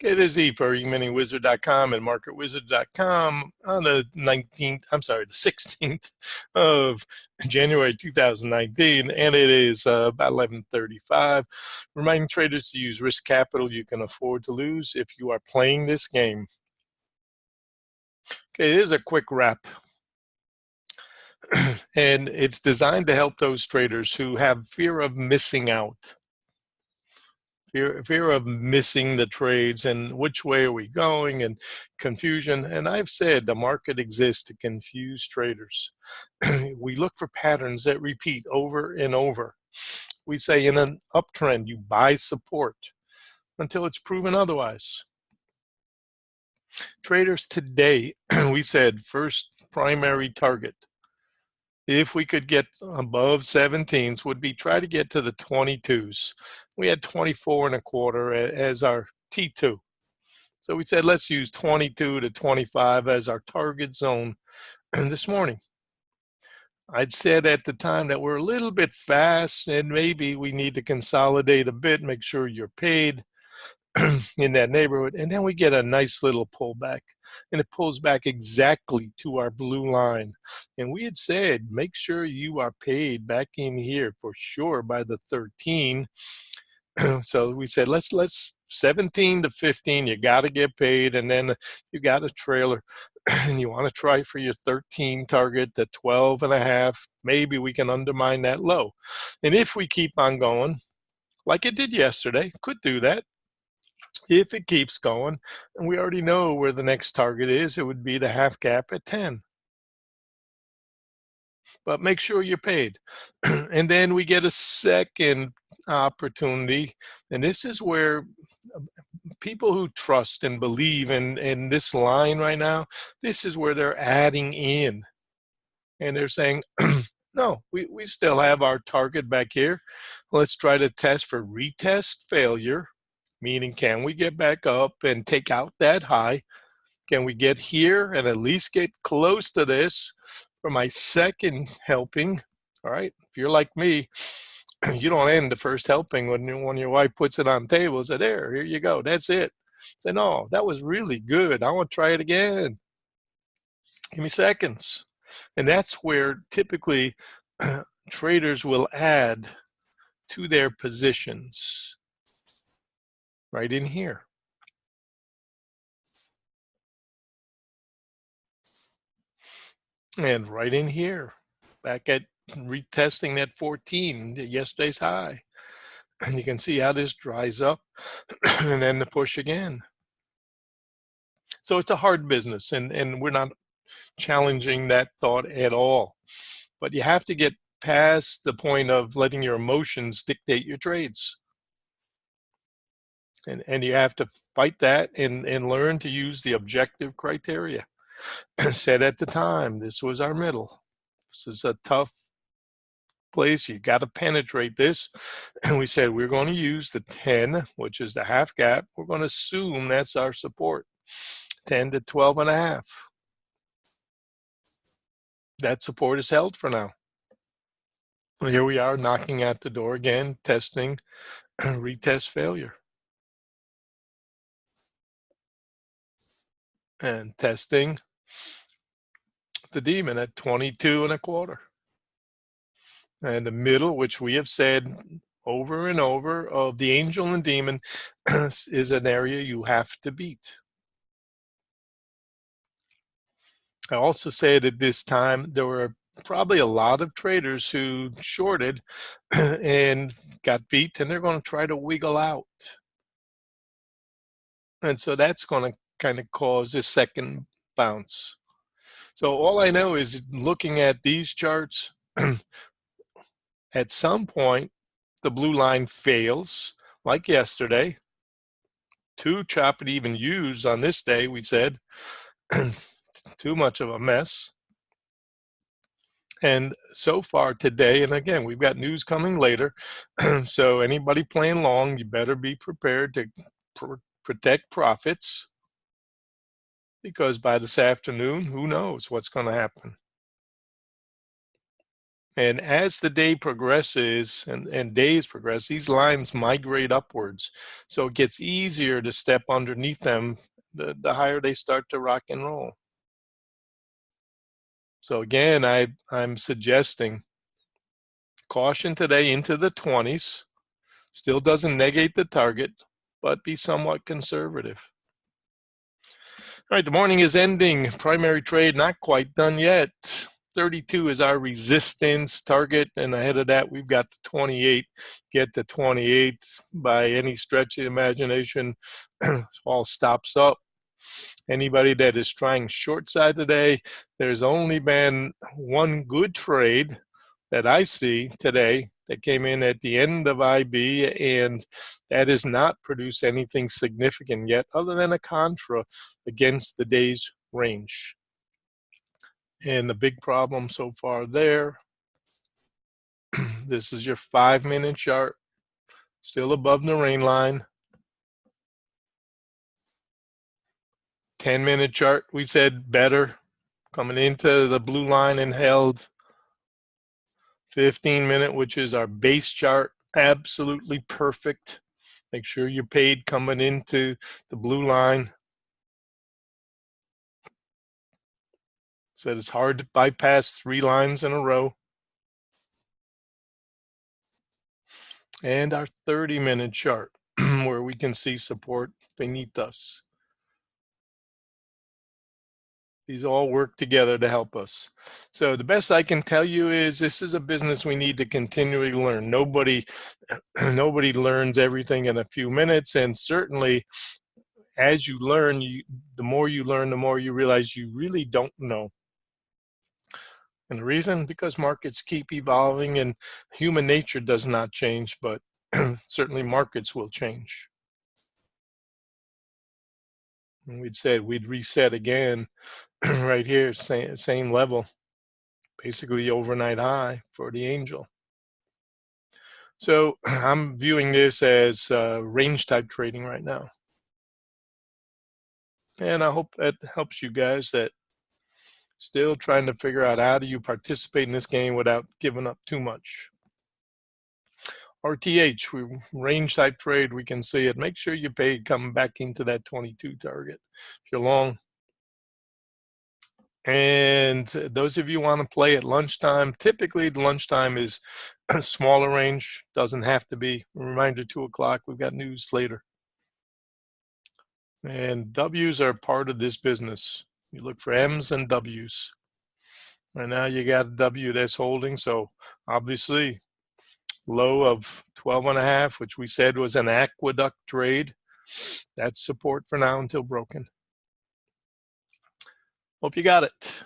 Okay, this is E for eMiniWizard.com and MarketWizard.com on the 16th of January 2019, and it is about 11:35. Reminding traders to use risk capital you can afford to lose if you are playing this game. Okay, here's a quick wrap. And it's designed to help those traders who have fear of missing out. Fear of missing the trades and which way are we going and confusion. And I've said the market exists to confuse traders. We look for patterns that repeat over and over. We say in an uptrend, you buy support until it's proven otherwise. Traders today, we said first primary target, if we could get above 17s, would be try to get to the 22s. We had 24.25 as our T2. So we said, let's use 22 to 25 as our target zone this morning. I'd said at the time that we're a little bit fast and maybe we need to consolidate a bit, make sure you're paid in that neighborhood. And then we get a nice little pullback, and it pulls back exactly to our blue line. And we had said, make sure you are paid back in here for sure by the 13. So we said, let's 17 to 15, you got to get paid. And then you got a trailer and you want to try for your 13 target, the 12.5. Maybe we can undermine that low. And if we keep on going, like it did yesterday, could do that. If it keeps going, and we already know where the next target is, it would be the half gap at 10. But make sure you're paid. And then we get a second opportunity. And this is where people who trust and believe in this line right now, this is where they're adding in. And they're saying, no, we still have our target back here. Let's try to test for retest failure. Meaning, can we get back up and take out that high? Can we get here and at least get close to this for my second helping? All right. If you're like me, you don't end the first helping when your wife puts it on the table. Say, there, here you go. That's it. Say, no, that was really good. I want to try it again. Give me seconds. And that's where typically traders will add to their positions. Right in here. And right in here, back at retesting that 14, yesterday's high. And you can see how this dries up and then the push again. So it's a hard business, and we're not challenging that thought at all. But you have to get past the point of letting your emotions dictate your trades. And you have to fight that and learn to use the objective criteria. Said at the time, this was our middle. This is a tough place. You got to penetrate this. And we said we're going to use the 10, which is the half gap. We're going to assume that's our support, 10 to 12.5. That support is held for now. Well, here we are knocking at the door again, testing retest failure. And testing the demon at 22.25. And the middle, which we have said over and over, of the angel and demon is an area you have to beat. I also said at this time there were probably a lot of traders who shorted and got beat, and they're going to try to wiggle out. And so that's going to kind of cause a second bounce. So all I know is looking at these charts, at some point, the blue line fails, like yesterday. Too choppy to even use on this day, we said. Too much of a mess. And so far today, and again, we've got news coming later, so anybody playing long, you better be prepared to protect profits, because by this afternoon, who knows what's going to happen. And as the day progresses and days progress, these lines migrate upwards. So it gets easier to step underneath them the higher they start to rock and roll. So again, I'm suggesting caution today into the 20s. Still doesn't negate the target, but be somewhat conservative. All right, the morning is ending. Primary trade not quite done yet. 32 is our resistance target, and ahead of that, we've got the 28. Get the 28 by any stretch of the imagination, all stops up. Anybody that is trying short side today, there's only been one good trade that I see today that came in at the end of IB, and that has not produced anything significant yet other than a contra against the day's range. And the big problem so far there, this is your 5-minute chart, still above the rain line. 10-minute chart, we said better, coming into the blue line and held. 15-minute, which is our base chart, absolutely perfect. Make sure you're paid coming into the blue line. Said it's hard to bypass 3 lines in a row. And our 30-minute chart, where we can see support beneath us. These all work together to help us. So the best I can tell you is this is a business we need to continually learn. Nobody learns everything in a few minutes, and certainly as you learn, the more you learn, the more you realize you really don't know. And the reason, because markets keep evolving and human nature does not change, but certainly markets will change. And we'd said we'd reset again right here, same level, basically the overnight high for the angel. So I'm viewing this as range type trading right now. And I hope that helps you guys that still trying to figure out how do you participate in this game without giving up too much. RTH, range type trade, we can see it. Make sure you pay coming back into that 22 target if you're long. And those of you want to play at lunchtime, typically the lunchtime is a smaller range, doesn't have to be. A reminder, 2 o'clock, we've got news later. And W's are part of this business. You look for M's and W's. And now you got a W that's holding, so obviously low of 12.5, which we said was an aqueduct trade. That's support for now until broken. Hope you got it.